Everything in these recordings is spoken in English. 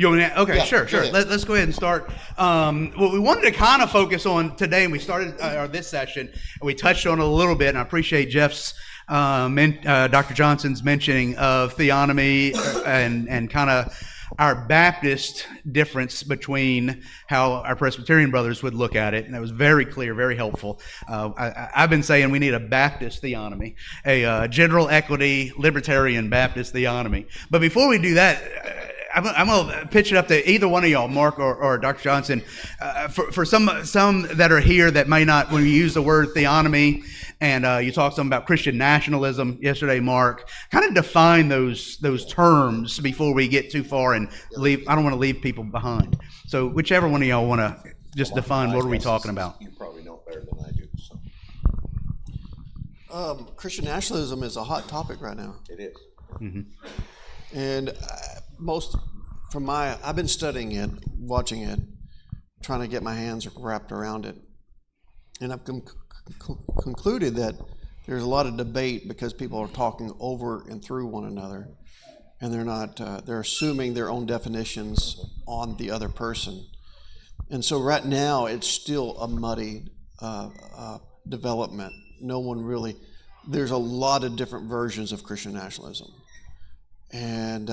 You want me to, okay, Yeah, sure. Let's go ahead and start. What we wanted to kind of focus on today, and we started this session, and we touched on it a little bit, and I appreciate Jeff's, Dr. Johnson's mentioning of theonomy and kind of our Baptist difference between how our Presbyterian brothers would look at it, and that was very clear, very helpful. I've been saying we need a Baptist theonomy, a general equity, libertarian Baptist theonomy. But before we do that, I'm going to pitch it up to either one of y'all, Mark or Dr. Johnson, for some that are here that may not, when you use the word theonomy, and you talked some about Christian nationalism yesterday, Mark, kind of define those terms before we get too far and leave. I don't want to leave people behind. So whichever one of y'all want to just define what are we talking about. You probably know better than I do. So. Christian nationalism is a hot topic right now. It is. Mm-hmm. And I've been studying it, watching it, trying to get my hands wrapped around it. And I've concluded that there's a lot of debate because people are talking over and through one another, and they're assuming their own definitions on the other person. And so right now it's still a muddy development. There's a lot of different versions of Christian nationalism. And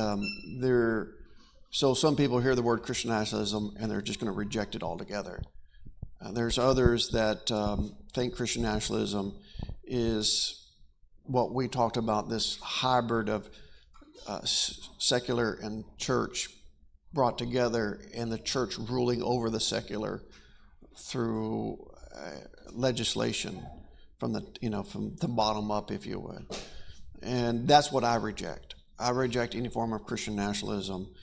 so some people hear the word Christian nationalism and they're just going to reject it altogether. There's others that think Christian nationalism is what we talked about, this hybrid of secular and church brought together, and the church ruling over the secular through legislation from the bottom up, if you would. And that's what I reject. I reject any form of Christian nationalism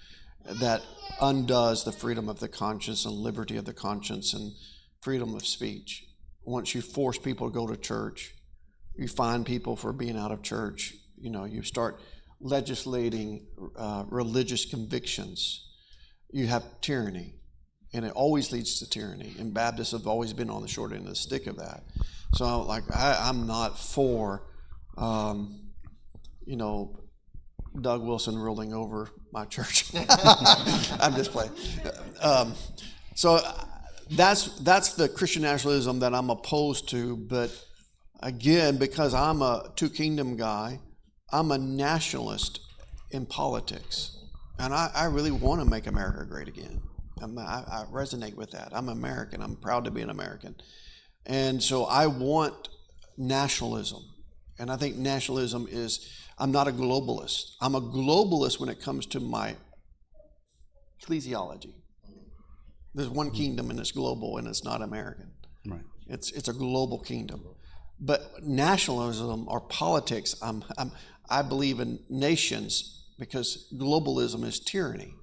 that undoes the freedom of the conscience and liberty of the conscience and freedom of speech. Once you force people to go to church, you fine people for being out of church, you start legislating religious convictions, you have tyranny, and it always leads to tyranny. And Baptists have always been on the short end of the stick of that. So I'm not for, Doug Wilson ruling over my church. I'm just playing. So that's the Christian nationalism that I'm opposed to. But again, because I'm a two-kingdom guy, I'm a nationalist in politics. And I really want to make America great again. I resonate with that. I'm American. I'm proud to be an American. And so I want nationalism. And I think nationalism is, I'm not a globalist. I'm a globalist when it comes to my ecclesiology. There's one kingdom and it's global and it's not American. Right. It's a global kingdom. But nationalism or politics, I believe in nations because globalism is tyranny.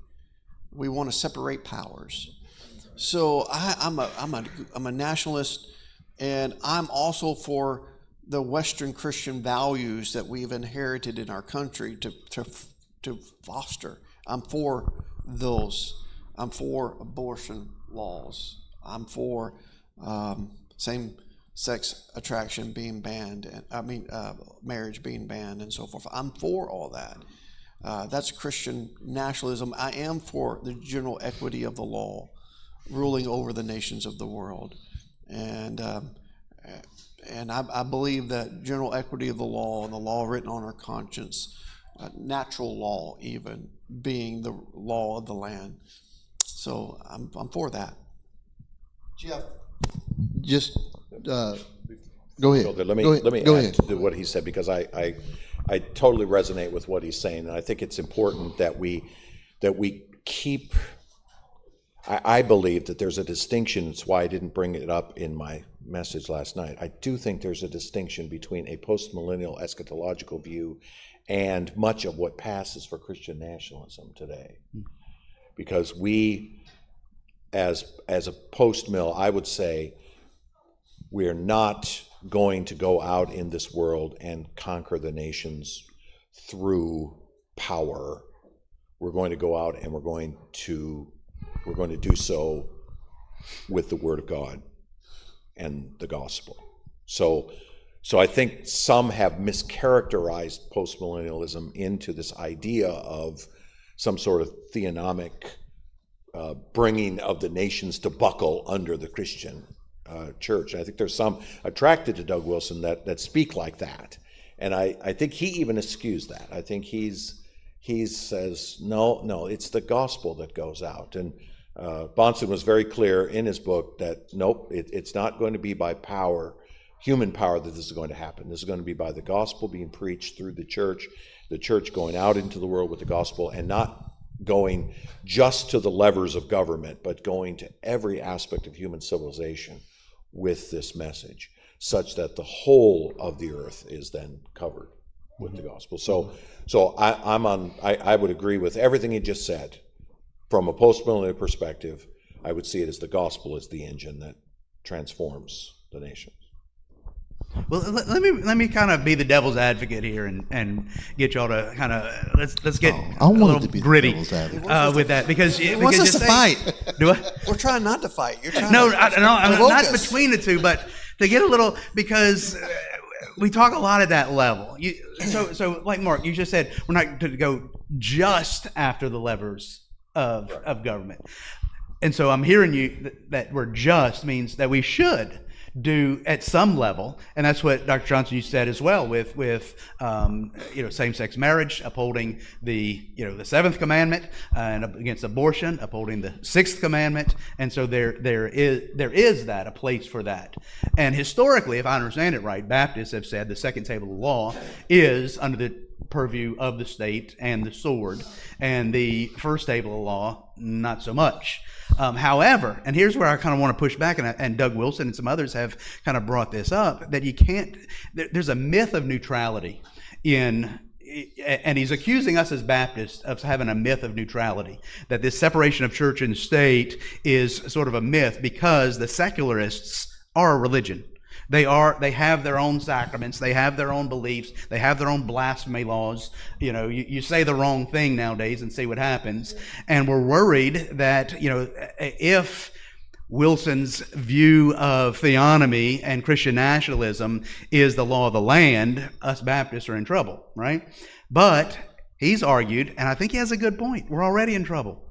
We want to separate powers. So I'm a nationalist, and I'm also for the Western Christian values that we've inherited in our country to foster. I'm for those. I'm for abortion laws. I'm for same-sex attraction being banned, and marriage being banned, and so forth. I'm for all that. That's Christian nationalism. I am for the general equity of the law ruling over the nations of the world, and I believe that general equity of the law and the law written on our conscience, natural law even, being the law of the land. So I'm for that. Jeff, just go ahead. Let me add to what he said, because I totally resonate with what he's saying, and I think it's important that we keep. I believe that there's a distinction. It's why I didn't bring it up in my message last night. I do think there's a distinction between a postmillennial eschatological view and much of what passes for Christian nationalism today. Because we, as a post-mill, I would say we're not going to go out in this world and conquer the nations through power. We're going to go out and we're going to do so with the Word of God and the gospel. So I think some have mischaracterized postmillennialism into this idea of some sort of theonomic bringing of the nations to buckle under the Christian church. And I think there's some attracted to Doug Wilson that speak like that. And I think he even eschews that. I think he says, no, it's the gospel that goes out. And Bahnsen was very clear in his book that, nope, it's not going to be by power, human power, that this is going to happen. This is going to be by the gospel being preached through the church going out into the world with the gospel, and not going just to the levers of government, but going to every aspect of human civilization with this message, such that the whole of the earth is then covered with the gospel. So I would agree with everything he just said. From a postmillennial perspective, I would see it as the gospel is the engine that transforms the nations. Well, let me kind of be the devil's advocate here and get y'all to kind of let's get I a wanted little to be the gritty devil's advocate. with that, because wants us to fight. Do I? We're trying not to fight. You're trying No, to I'm provoke not us. between the two, but to get a little, because we talk a lot at that level. So like Mark, you just said, we're not to go just after the levers of government. And so I'm hearing you that we're just means that we should do at some level, and that's what Dr. Johnson, you said as well, with same-sex marriage, upholding the seventh commandment, and against abortion, upholding the sixth commandment. And so there is that, a place for that. And historically, if I understand it right, Baptists have said the second table of the law is under the purview of the state and the sword, and the first table of the law, not so much. However, and here's where I kind of want to push back, and Doug Wilson and some others have kind of brought this up, that you can't, there's a myth of neutrality and he's accusing us as Baptists of having a myth of neutrality, that this separation of church and state is sort of a myth because the secularists are a religion. They have their own sacraments, they have their own beliefs, they have their own blasphemy laws. You say the wrong thing nowadays and see what happens. And we're worried that, if Wilson's view of theonomy and Christian nationalism is the law of the land, us Baptists are in trouble, right? But he's argued, and I think he has a good point, we're already in trouble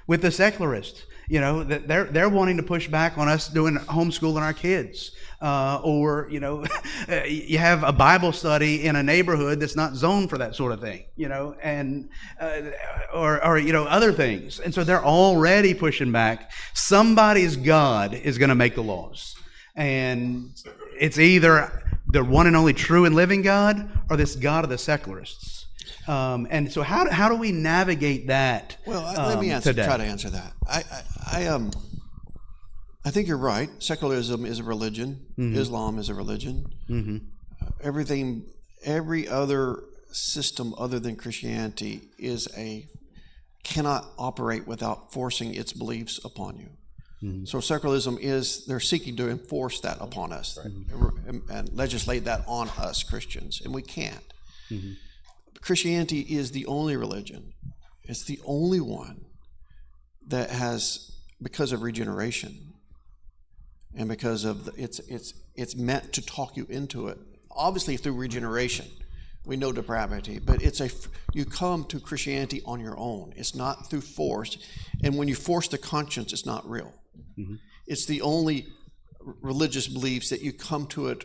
with the secularists. That they're wanting to push back on us doing homeschooling our kids, or you have a Bible study in a neighborhood that's not zoned for that sort of thing, and or other things, and so they're already pushing back. Somebody's God is going to make the laws, and it's either the one and only true and living God or this God of the secularists. And so how do we navigate that? Well, let me try to answer that. I think you're right. Secularism is a religion. Mm-hmm. Islam is a religion. Mm-hmm. Every other system other than Christianity cannot operate without forcing its beliefs upon you. Mm-hmm. So secularism they're seeking to enforce that upon us, right, and legislate that on us Christians, and we can't. Mm-hmm. Christianity is the only religion. It's the only one that has, because of regeneration, and because of it's meant to talk you into it. Obviously, through regeneration, we know depravity, but you come to Christianity on your own. It's not through force, and when you force the conscience, it's not real. Mm-hmm. It's the only religious beliefs that you come to it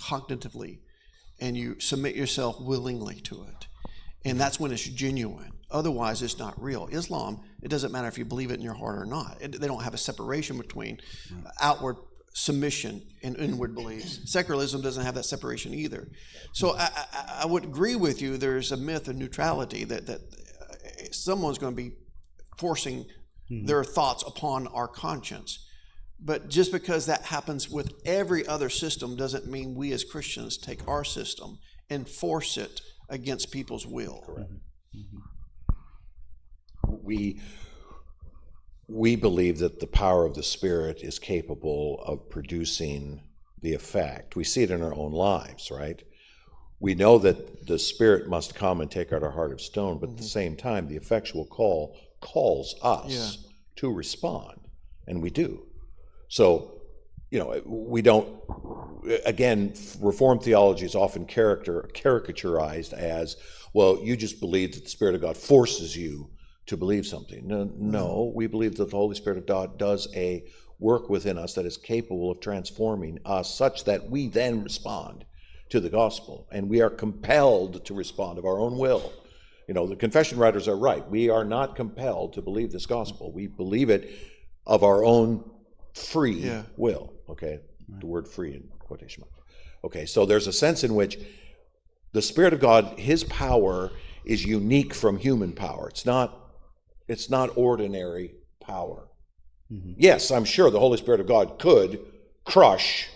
cognitively, and you submit yourself willingly to it. And that's when it's genuine. Otherwise, it's not real. Islam, it doesn't matter if you believe it in your heart or not. They don't have a separation between outward submission and inward beliefs. Secularism doesn't have that separation either. So I would agree with you, there's a myth of neutrality that someone's going to be forcing their thoughts upon our conscience. But just because that happens with every other system doesn't mean we as Christians take our system and force it against people's will. Correct. We believe that the power of the Spirit is capable of producing the effect. We see it in our own lives, right? We know that the Spirit must come and take out our heart of stone, but at the same time, the effectual call calls us to respond, and we do. So, we don't, again, Reformed theology is often caricaturized as, well, you just believe that the Spirit of God forces you to believe something. No, we believe that the Holy Spirit of God does a work within us that is capable of transforming us such that we then respond to the gospel, and we are compelled to respond of our own will. You know, the confession writers are right. We are not compelled to believe this gospel. We believe it of our own free will. Okay, the word free in quotation marks. Okay, so there's a sense in which the Spirit of God, his power is unique from human power. It's not ordinary power. Mm-hmm. Yes, I'm sure the Holy Spirit of God could crush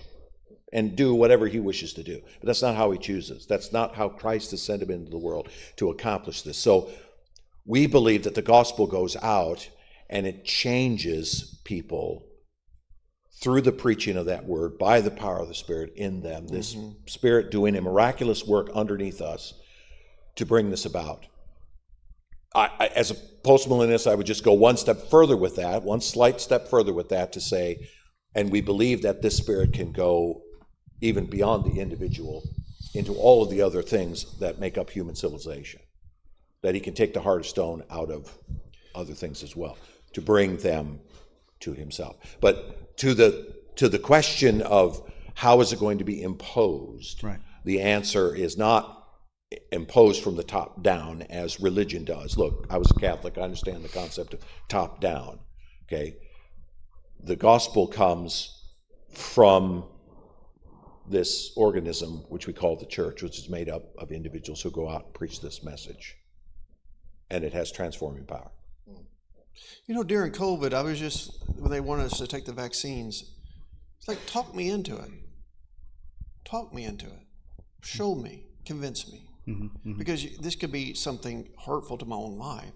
and do whatever he wishes to do. But that's not how he chooses. That's not how Christ has sent him into the world to accomplish this. So we believe that the gospel goes out and it changes people through the preaching of that word by the power of the Spirit in them. This Spirit doing a miraculous work underneath us to bring this about. As a postmillennialist, I would just go one step further with that, one slight step further with that to say, and we believe that this Spirit can go even beyond the individual into all of the other things that make up human civilization. That he can take the heart of stone out of other things as well, to bring them to himself. But to the question of how is it going to be imposed, right, the answer is not imposed from the top down as religion does. Look, I was a Catholic, I understand the concept of top down. Okay, the gospel comes from this organism which we call the church, which is made up of individuals who go out and preach this message, and it has transforming power. You know, during COVID, when they wanted us to take the vaccines, it's like, talk me into it. Talk me into it. Show me. Convince me. Mm-hmm, mm-hmm. Because this could be something hurtful to my own life.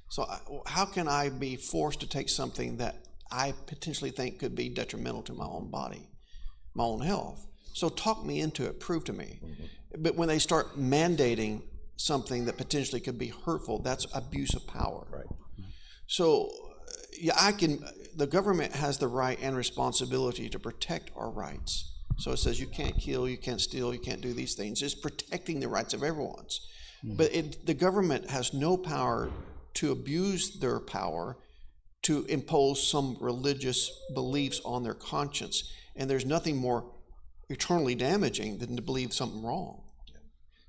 So how can I be forced to take something that I potentially think could be detrimental to my own body, my own health? So talk me into it. Prove to me. Mm-hmm. But when they start mandating something that potentially could be hurtful, that's abuse of power. Right. So, yeah, the government has the right and responsibility to protect our rights. So it says you can't kill, you can't steal, you can't do these things. It's protecting the rights of everyone's. Mm-hmm. But the government has no power to abuse their power to impose some religious beliefs on their conscience. And there's nothing more eternally damaging than to believe something wrong. Yeah.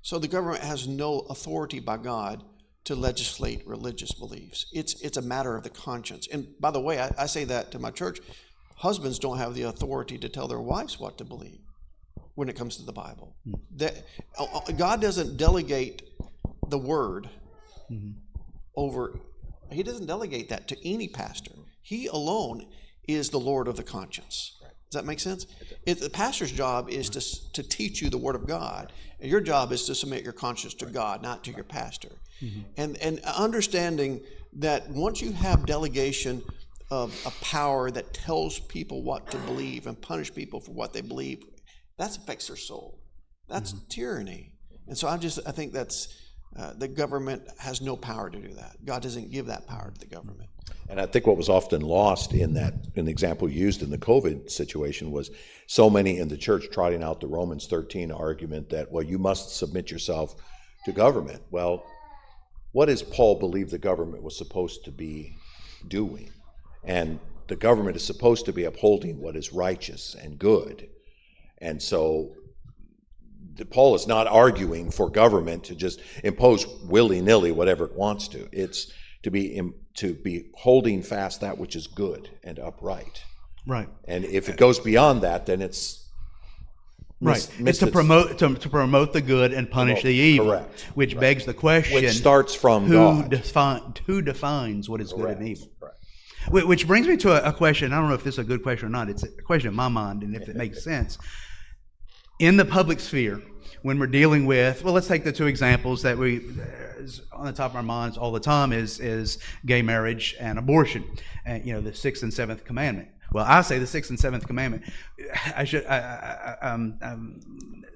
So the government has no authority by God to legislate religious beliefs. It's a matter of the conscience. And by the way, I say that to my church. Husbands don't have the authority to tell their wives what to believe when it comes to the Bible. Mm-hmm. God doesn't delegate the word over. He doesn't delegate that to any pastor. He alone is the Lord of the conscience. Does that make sense? The pastor's job is to teach you the Word of God, and your job is to submit your conscience to God, not to your pastor. Mm-hmm. And understanding that once you have delegation of a power that tells people what to believe and punish people for what they believe, that affects their soul. That's tyranny. And so I think that's the government has no power to do that. God doesn't give that power to the government. And I think what was often lost in the example used in the COVID situation was so many in the church trotting out the Romans 13 argument that, well, you must submit yourself to government. Well, what does Paul believe the government was supposed to be doing? And the government is supposed to be upholding what is righteous and good. And so Paul is not arguing for government to just impose willy-nilly whatever it wants to. It's to be holding fast that which is good and upright. Right. And if it goes beyond that, then it's right. It's to promote the good and punish the evil. Correct. Which begs the question: which starts from God. Who defines what is good and evil? Right. Which brings me to a question. I don't know if this is a good question or not. It's a question in my mind, and if it makes sense. In the public sphere, when we're dealing with, well, let's take the two examples that is on the top of our minds all the time is gay marriage and abortion, and the 6th and 7th commandment. Well, I say the 6th and 7th commandment. I'm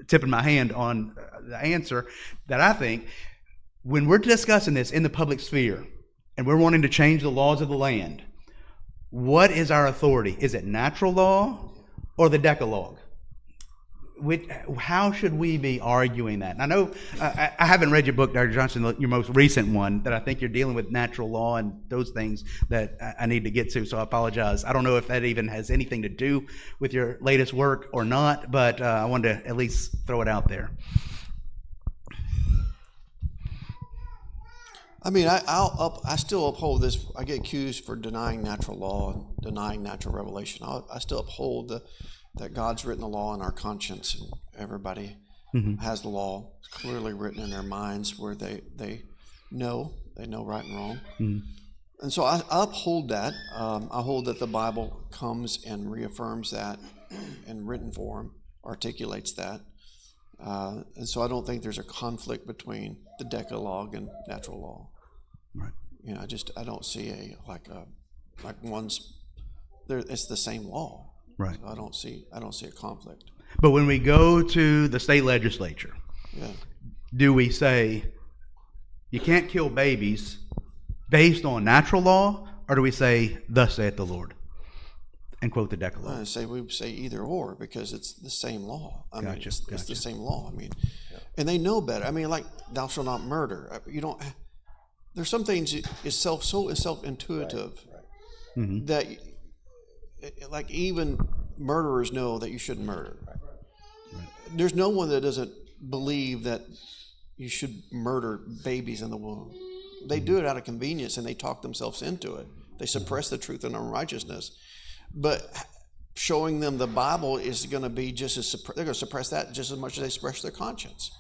tipping my hand on the answer that I think when we're discussing this in the public sphere and we're wanting to change the laws of the land, what is our authority? Is it natural law or the Decalogue? how should we be arguing that? And I know I haven't read your book, Dr. Johnson, your most recent one, that I think you're dealing with natural law and those things that I need to get to, so I apologize. I don't know if that even has anything to do with your latest work or not, but I wanted to at least throw it out there. I mean, I still uphold this. I get accused for denying natural law and denying natural revelation. I still uphold that God's written the law in our conscience, and everybody has the law clearly written in their minds, where they know right and wrong. And so I uphold that. I hold that the Bible comes and reaffirms that in written form, articulates that. And so I don't think there's a conflict between the Decalogue and natural law. Right. You know, I don't see like one's there. It's the same law. Right. So I don't see a conflict. But when we go to the state legislature, do we say you can't kill babies based on natural law, or do we say thus saith the Lord and quote the Decalogue? We would say either or, because it's the same law. I mean, it's Gotcha. the same law. I mean, and they know better. I mean, like thou shalt not murder. You don't. There's some things is self-intuitive that, like, even murderers know that you shouldn't murder. Right. There's no one that doesn't believe that you should murder babies in the womb. They do it out of convenience, and they talk themselves into it. They suppress the truth and unrighteousness. But showing them the Bible is going to be just as they're going to suppress that just as much as they suppress their conscience.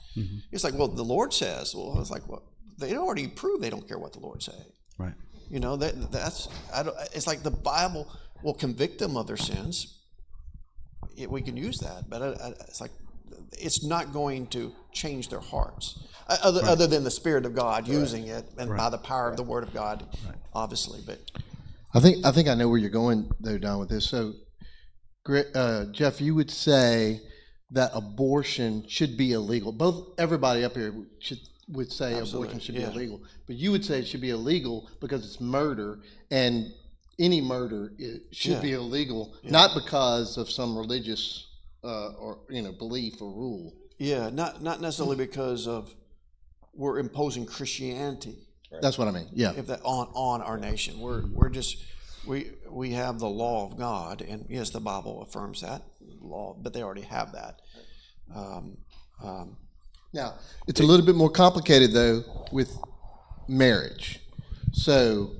It's like, well, the Lord says. Well, it's like, well, they already proved they don't care what the Lord say. Right. You know, it's like the Bible will convict them of their sins. We can use that, but it's like it's not going to change their hearts, other than the Spirit of God using it and by the power of the Word of God, obviously. But I think I know where you're going, though, Don, with this. So, Jeff, you would say that abortion should be illegal. Everybody up here would say abortion should be illegal, but you would say it should be illegal because it's murder, and any murder should be illegal, not because of some religious or belief or rule. Yeah, not necessarily because of we're imposing Christianity. Right. That's what I mean. Yeah, if that on our nation, we're just we have the law of God, and yes, the Bible affirms that law, but they already have that. Now, it's a little bit more complicated, though, with marriage. So,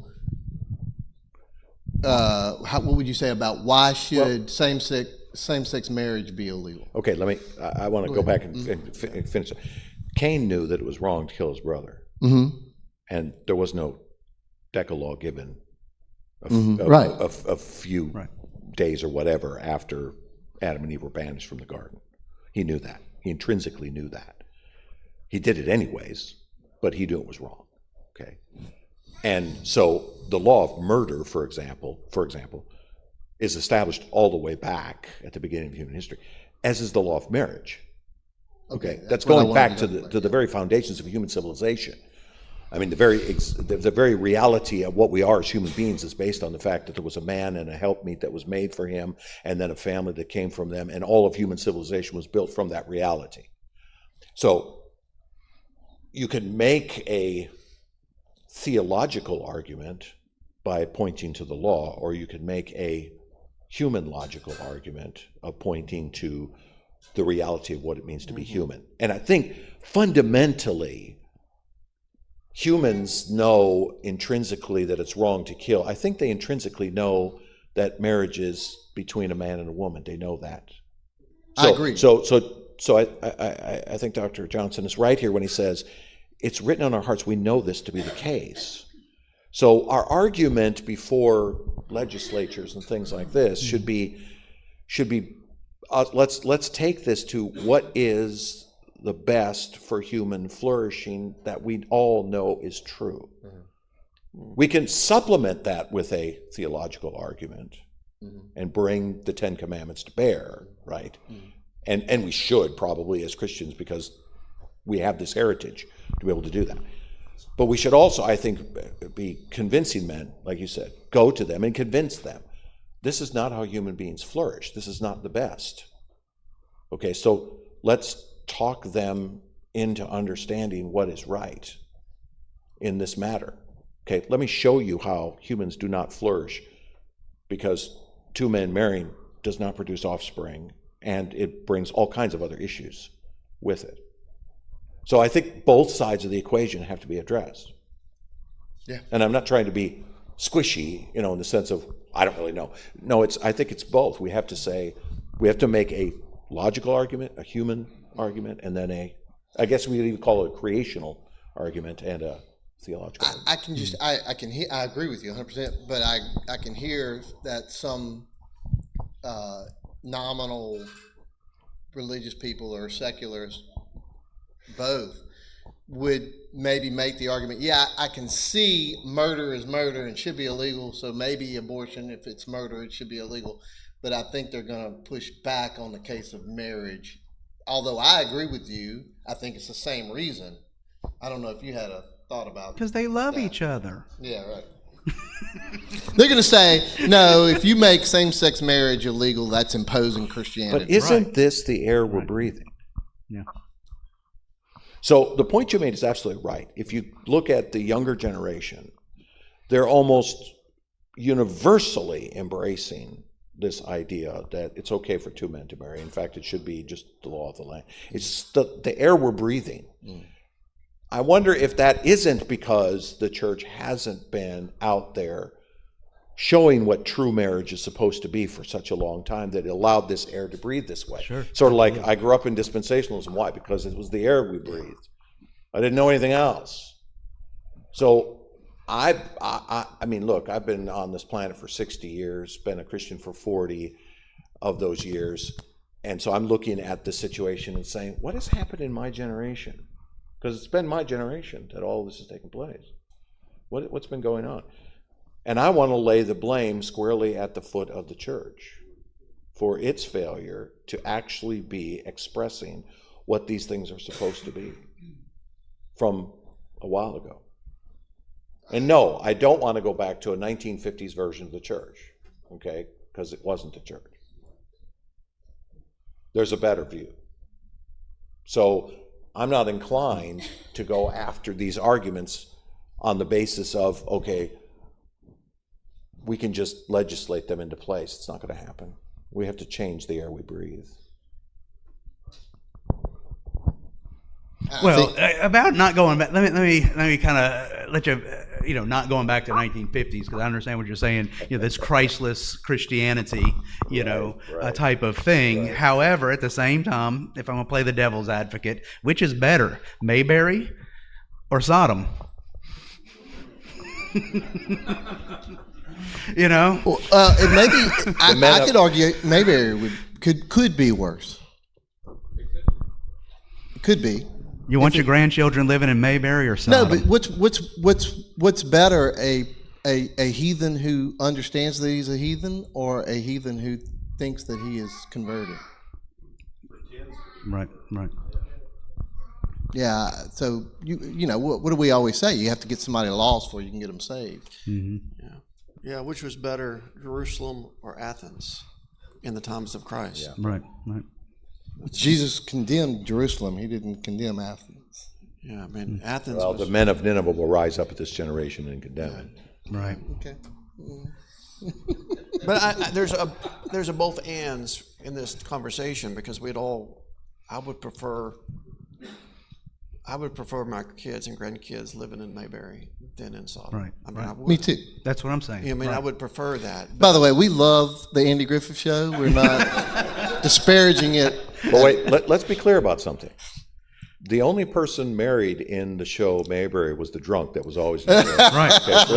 what would you say about why should same-sex marriage be illegal? Okay, I want to go back and finish it. Cain knew that it was wrong to kill his brother. And there was no Decalogue given a few days or whatever after Adam and Eve were banished from the garden. He knew that. He intrinsically knew that. He did it anyways, but he knew it was wrong. Okay, and so the law of murder, for example, is established all the way back at the beginning of human history, as is the law of marriage. Okay, that's going back to the very foundations of human civilization. I mean, the very reality of what we are as human beings is based on the fact that there was a man and a helpmeet that was made for him, and then a family that came from them, and all of human civilization was built from that reality. So you can make a theological argument by pointing to the law, or you can make a human logical argument of pointing to the reality of what it means to be human. And I think fundamentally, humans know intrinsically that it's wrong to kill. I think they intrinsically know that marriage is between a man and a woman. They know that. I agree. So I think Dr. Johnson is right here when he says it's written on our hearts. We know this to be the case. So our argument before legislatures and things like this should be let's take this to what is the best for human flourishing that we all know is true. We can supplement that with a theological argument and bring the Ten Commandments to bear, right? And we should probably as Christians, because we have this heritage to be able to do that. But we should also, I think, be convincing men, like you said, go to them and convince them. This is not how human beings flourish. This is not the best. Okay, so let's talk them into understanding what is right in this matter. Okay, let me show you how humans do not flourish, because two men marrying does not produce offspring, and it brings all kinds of other issues with it. So I think both sides of the equation have to be addressed. Yeah. And I'm not trying to be squishy, in the sense of, I don't really know. No, I think it's both. We have to make a logical argument, a human argument, and then I guess we would even call it a creational argument and a theological argument. I agree with you 100%, but I can hear that some nominal religious people or seculars, both, would maybe make the argument, I can see murder is murder and should be illegal, so maybe abortion, if it's murder, it should be illegal. But I think they're going to push back on the case of marriage. Although I agree with you, I think it's the same reason. I don't know if you had a thought about Because they love that. each other. Yeah, right. They're going to say, no, if you make same-sex marriage illegal, that's imposing Christianity. But isn't this the air we're breathing? Yeah. So the point you made is absolutely right. If you look at the younger generation, they're almost universally embracing this idea that it's okay for two men to marry. In fact, it should be just the law of the land. It's the air we're breathing. I wonder if that isn't because the church hasn't been out there showing what true marriage is supposed to be for such a long time, that it allowed this air to breathe this way. Sure. Sort of like I grew up in dispensationalism. Why? Because it was the air we breathed. I didn't know anything else. So I mean, look, I've been on this planet for 60 years, been a Christian for 40 of those years. And so I'm looking at the situation and saying, what has happened in my generation? Because it's been my generation that all of this has taken place. What's been going on? And I want to lay the blame squarely at the foot of the church for its failure to actually be expressing what these things are supposed to be from a while ago. And no, I don't want to go back to a 1950s version of the church, okay? Because it wasn't the church. There's a better view. So I'm not inclined to go after these arguments on the basis of, okay, we can just legislate them into place. It's not going to happen. We have to change the air we breathe. Well, about not going back, let me kind of let you, not going back to 1950s, because I understand what you're saying, this Christless Christianity, type of thing. Right. However, at the same time, if I'm going to play the devil's advocate, which is better, Mayberry or Sodom? Well, it may be. I could argue Mayberry could be worse. It could be. You want your grandchildren living in Mayberry or Sodom? No, but what's better, a heathen who understands that he's a heathen, or a heathen who thinks that he is converted? Right. Yeah. So what do we always say? You have to get somebody lost before you can get them saved. Mm-hmm. Yeah, which was better, Jerusalem or Athens in the times of Christ? Yeah. Right. Jesus condemned Jerusalem. He didn't condemn Athens. Yeah, I mean, Athens Well, the men of Nineveh will rise up at this generation and condemn it. Right. Okay. But there's a both ands in this conversation, because I would prefer my kids and grandkids living in Mayberry than in Sodom. Right. I mean, I would. Me too. That's what I'm saying. I mean, right. I would prefer that. By the way, we love the Andy Griffith Show. We're not disparaging it. But wait, let's be clear about something. The only person married in the show Mayberry was the drunk that was always in the show. Right. Okay, so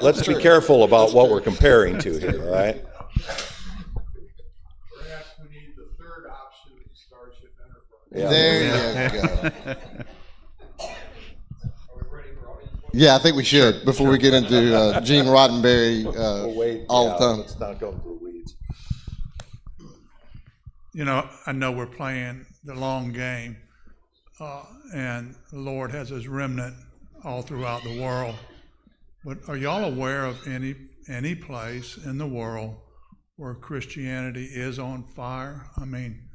let's be careful about what we're comparing to here, all right? Perhaps we need the third option of Starship Enterprise. Yeah. There you go. Are we ready for audience questions? Yeah, I think we should before we get into Gene Roddenberry We'll wait. all the time. Let's not go through the weeds. I know we're playing the long game, and the Lord has His remnant all throughout the world. But are y'all aware of any place in the world where Christianity is on fire? I mean,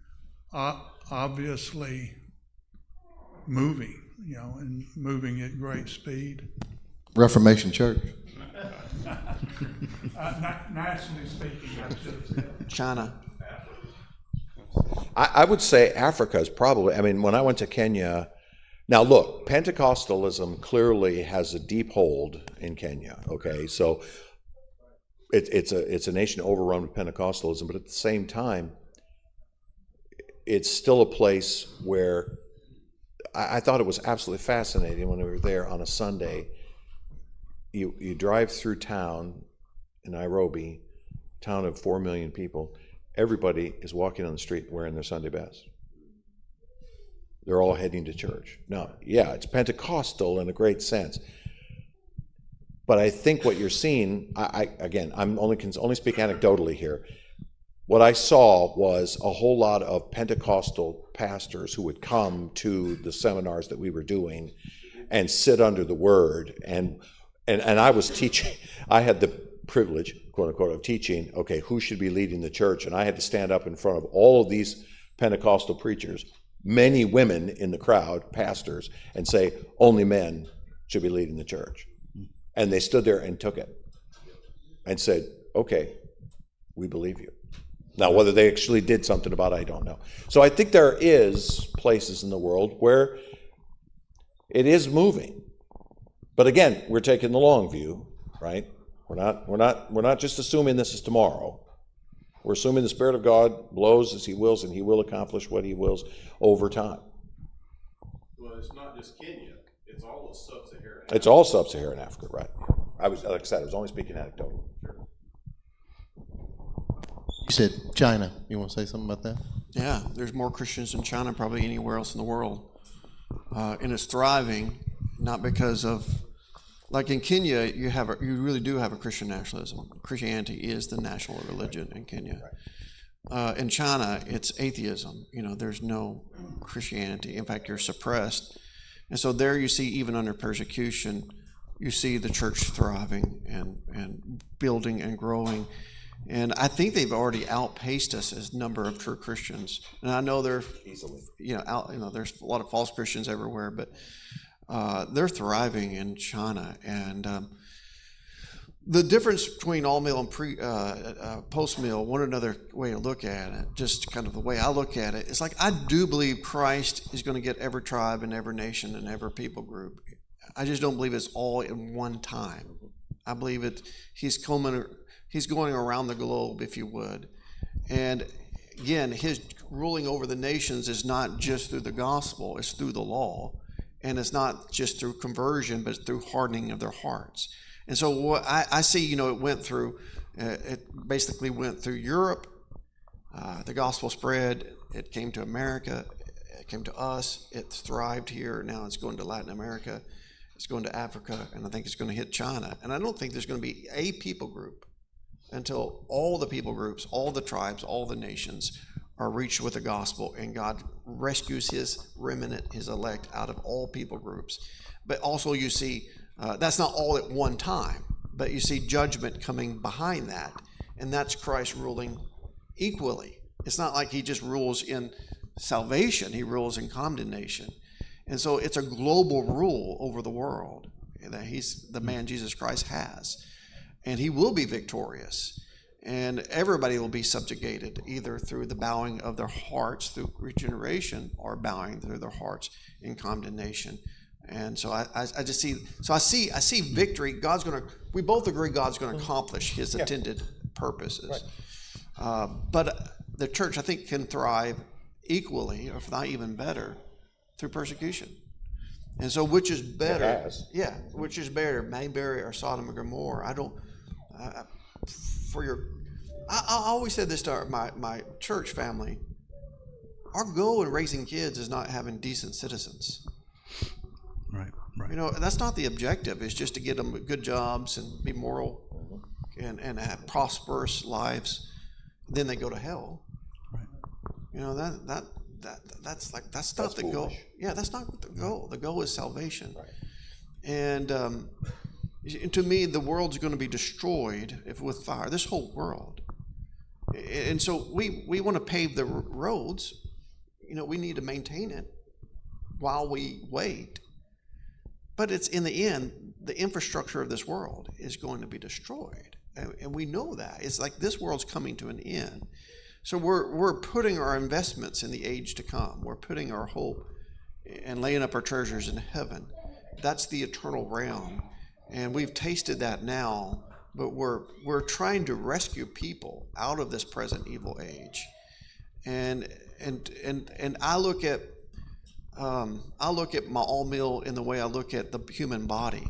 obviously moving, and moving at great speed. Reformation Church. Nationally speaking, I should have said. China. I would say Africa is probably, when I went to Kenya, now look, Pentecostalism clearly has a deep hold in Kenya, okay? So it's a nation overrun with Pentecostalism, but at the same time, it's still a place where I thought it was absolutely fascinating when we were there on a Sunday. You drive through town in Nairobi, town of 4 million people. Everybody is walking on the street wearing their Sunday best. They're all heading to church. Now, yeah, it's Pentecostal in a great sense. But I think what you're seeing, I'm only speak anecdotally here. What I saw was a whole lot of Pentecostal pastors who would come to the seminars that we were doing and sit under the word. And I was teaching. I had the privilege, quote unquote, of teaching, okay, who should be leading the church? And I had to stand up in front of all of these Pentecostal preachers, many women in the crowd, pastors, and say, only men should be leading the church. And they stood there and took it and said, okay, we believe you. Now, whether they actually did something about it, I don't know. So I think there is places in the world where it is moving. But again, we're taking the long view, right? We're not just assuming this is tomorrow. We're assuming the Spirit of God blows as He wills, and He will accomplish what He wills over time. Well, it's not just Kenya; it's all of sub-Saharan. It's all sub-Saharan Africa, right? I was, like I said, I was only speaking anecdotally. You said China. You want to say something about that? Yeah, there's more Christians in China probably anywhere else in the world. And it's thriving, not because of, like in Kenya, you really do have a Christian nationalism. Christianity is the national religion in Kenya. In China, it's atheism. There's no Christianity. In fact, you're suppressed. And so there you see, even under persecution, you see the church thriving and building and growing. And I think they've already outpaced us as number of true Christians. And I know there's a lot of false Christians everywhere, but they're thriving in China. And the difference between all mill and post mill, one another way to look at it, just kind of the way I look at it, it's like I do believe Christ is going to get every tribe and every nation and every people group. I just don't believe it's all in one time. I believe He's going around the globe, if you would. And again, His ruling over the nations is not just through the gospel, it's through the law. And it's not just through conversion, but it's through hardening of their hearts. And so what I see, it basically went through Europe. The gospel spread. It came to America. It came to us. It thrived here. Now it's going to Latin America. It's going to Africa. And I think it's going to hit China. And I don't think there's going to be a people group until all the people groups, all the tribes, all the nations are reached with the gospel, and God rescues His remnant, His elect, out of all people groups. But also you see, that's not all at one time, but you see judgment coming behind that, and that's Christ ruling equally. It's not like He just rules in salvation, He rules in condemnation. And so it's a global rule over the world that the man Jesus Christ has. And He will be victorious. And everybody will be subjugated, either through the bowing of their hearts through regeneration, or bowing through their hearts in condemnation. And so I just see victory. We both agree God's going to accomplish His intended purposes. Right. But the church, I think, can thrive equally, or if not even better, through persecution. And so, which is better? It has. Yeah, which is better, Mayberry or Sodom and Gomorrah? I always said this to my church family. Our goal in raising kids is not having decent citizens. Right. That's not the objective. It's just to get them good jobs and be moral and have prosperous lives. Then they go to hell. Right. That's not the goal. Yeah, that's not the goal. The goal is salvation. Right. And to me, the world's going to be destroyed with fire. This whole world. And so we want to pave the roads, we need to maintain it while we wait. But it's in the end, the infrastructure of this world is going to be destroyed. And we know that. It's like this world's coming to an end. So we're putting our investments in the age to come. We're putting our hope and laying up our treasures in heaven. That's the eternal realm. And we've tasted that now, but we're trying to rescue people out of this present evil age. And I look at my all meal in the way I look at the human body.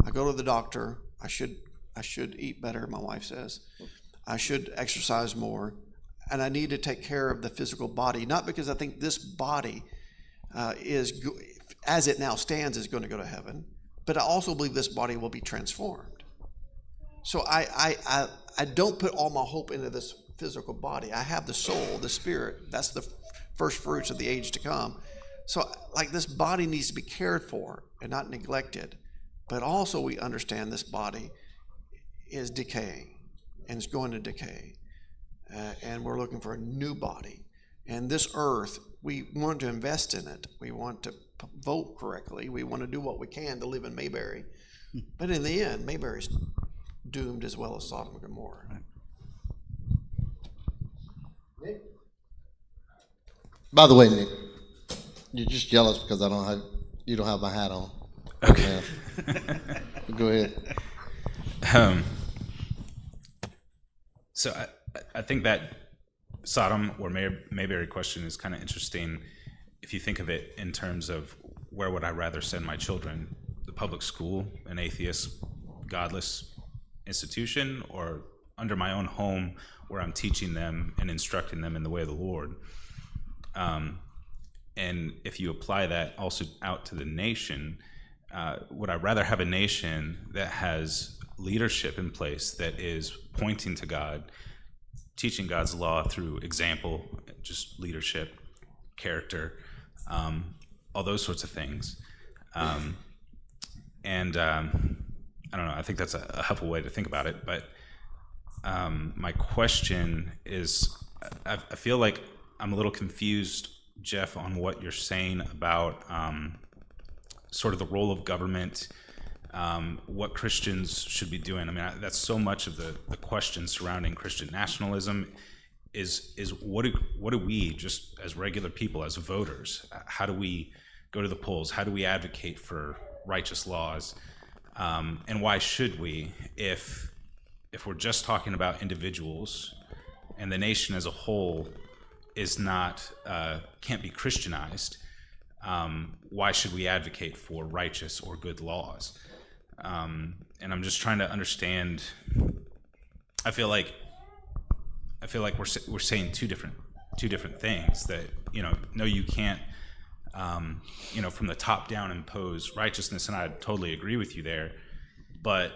I go to the doctor. I should eat better, my wife says. I should exercise more. And I need to take care of the physical body, not because I think this body as it now stands, is going to go to heaven, but I also believe this body will be transformed. So I don't put all my hope into this physical body. I have the soul, the spirit. That's the first fruits of the age to come. So like this body needs to be cared for and not neglected. But also we understand this body is decaying and it's going to decay. And we're looking for a new body. And this earth, we want to invest in it. We want to vote correctly. We want to do what we can to live in Mayberry. But in the end, Mayberry's doomed as well as Sodom and Gomorrah. Nick? By the way, Nick, you're just jealous because you don't have my hat on. Okay. Go ahead. So I think that Sodom or Mayberry question is kind of interesting if you think of it in terms of where would I rather send my children, the public school, an atheist, godless institution, or under my own home where I'm teaching them and instructing them in the way of the Lord. And if you apply that also out to the nation, would I rather have a nation that has leadership in place that is pointing to God, teaching God's law through example, just leadership, character, all those sorts of things. I don't know, I think that's a helpful way to think about it, but my question is, I feel like I'm a little confused, Jeff, on what you're saying about sort of the role of government, what Christians should be doing. I mean, that's so much of the question surrounding Christian nationalism is what do we, just as regular people, as voters, how do we go to the polls? How do we advocate for righteous laws? And why should we, if we're just talking about individuals and the nation as a whole is not, can't be Christianized, why should we advocate for righteous or good laws? And I'm just trying to understand. I feel like we're saying two different things. That no, you can't, from the top down impose righteousness, and I totally agree with you there. But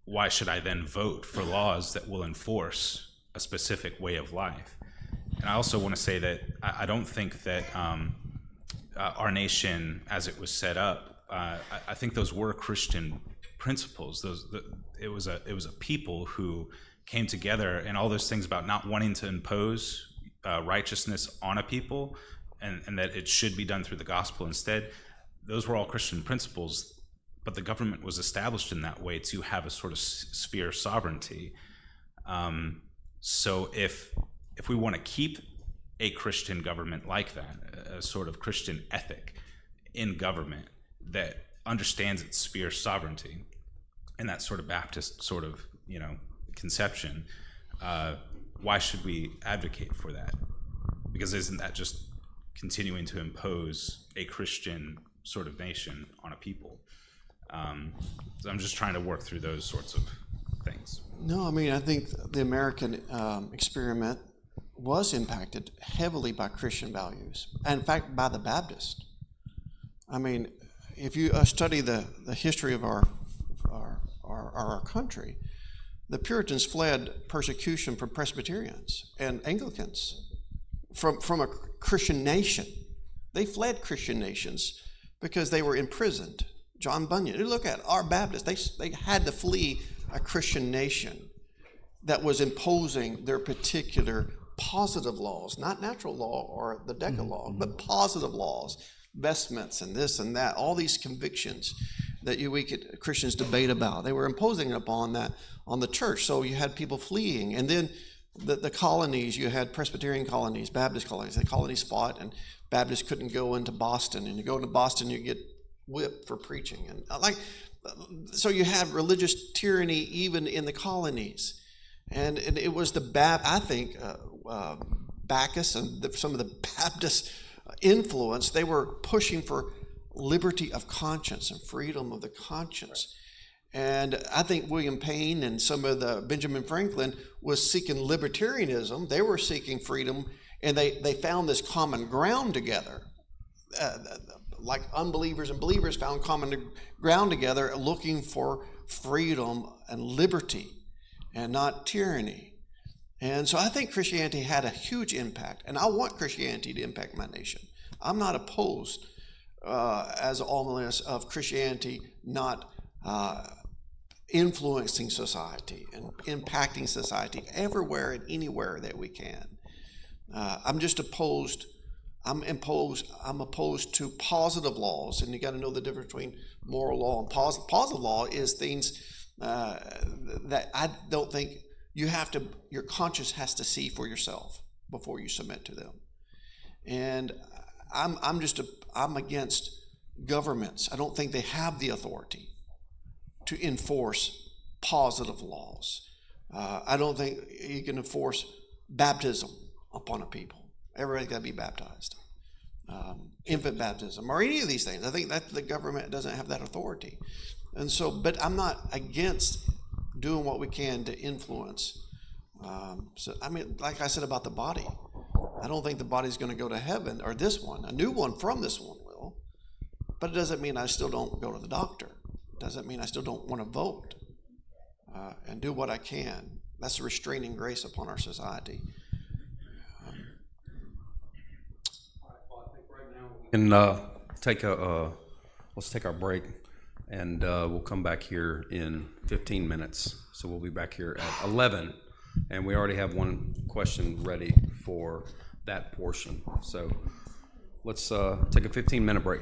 why should I then vote for laws that will enforce a specific way of life? And I also want to say that I don't think that our nation, as it was set up, I think those were Christian principles. It was a people who came together, and all those things about not wanting to impose righteousness on a people, and that it should be done through the gospel instead. Those were all Christian principles, but the government was established in that way to have a sort of sphere of sovereignty. So if we want to keep a Christian government like that, a sort of Christian ethic in government that understands its sphere of sovereignty, and that sort of Baptist sort of conception, why should we advocate for that? Because isn't that just continuing to impose a Christian sort of nation on a people? So I'm just trying to work through those sorts of things. No, I mean, I think the American experiment was impacted heavily by Christian values, and in fact, by the Baptist. I mean, if you study the history of our country, the Puritans fled persecution from Presbyterians and Anglicans from a Christian nation. They fled Christian nations because they were imprisoned. John Bunyan, you look at our Baptists, they had to flee a Christian nation that was imposing their particular positive laws, not natural law or the Decalogue, but positive laws, vestments and this and that, all these convictions that Christians debate about. They were imposing upon that on the church. So you had people fleeing. And then the colonies, you had Presbyterian colonies, Baptist colonies. The colonies fought, and Baptists couldn't go into Boston. And you go into Boston, you get whipped for preaching. And so you had religious tyranny even in the colonies. And it was Bacchus and some of the Baptist influence, they were pushing for liberty of conscience and freedom of the conscience. And I think William Payne and some of the Benjamin Franklin was seeking libertarianism. They were seeking freedom, and they found this common ground together. Like unbelievers and believers found common ground together, looking for freedom and liberty and not tyranny. And so I think Christianity had a huge impact, and I want Christianity to impact my nation. I'm not opposed, as almost of Christianity not influencing society and impacting society everywhere and anywhere that we can. I'm opposed to positive laws, and you got to know the difference between moral law and positive law is things that I don't think your conscience has to see for yourself before you submit to them. And I'm against governments. I don't think they have the authority to enforce positive laws. I don't think you can enforce baptism upon a people. Everybody's got to be baptized. Infant baptism or any of these things. I think that the government doesn't have that authority. And so, but I'm not against doing what we can to influence. Like I said about the body, I don't think the body's going to go to heaven, or this one, a new one from this one will. But it doesn't mean I still don't go to the doctor. It doesn't mean I still don't want to vote and do what I can. That's a restraining grace upon our society. And let's take our break, and we'll come back here in 15 minutes. So we'll be back here at 11, and we already have one question ready for that portion. So let's take a 15-minute break.